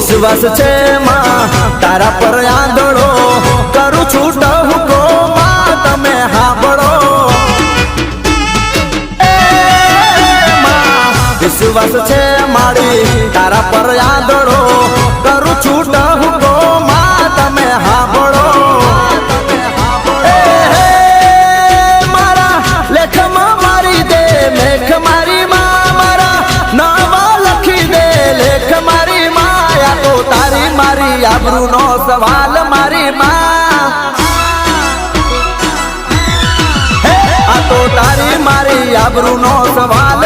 વિશ્વાસ છે માં તારા પર આંધળો કરું છું ટહુકો માં તમે હાંભળો વિશ્વાસ છે મારી તારા પર આંધળો કરું છું ટહુકો માં તમે હાંભળો મારા લેખમાં મારી દે મેઘ મારી માં મારા નાવા લખી દે લેખ મારી માં આ તો તારી મારી આબરૂનો સવાલ મારી માં આ તો તારી મારી આબરૂનો સવાલ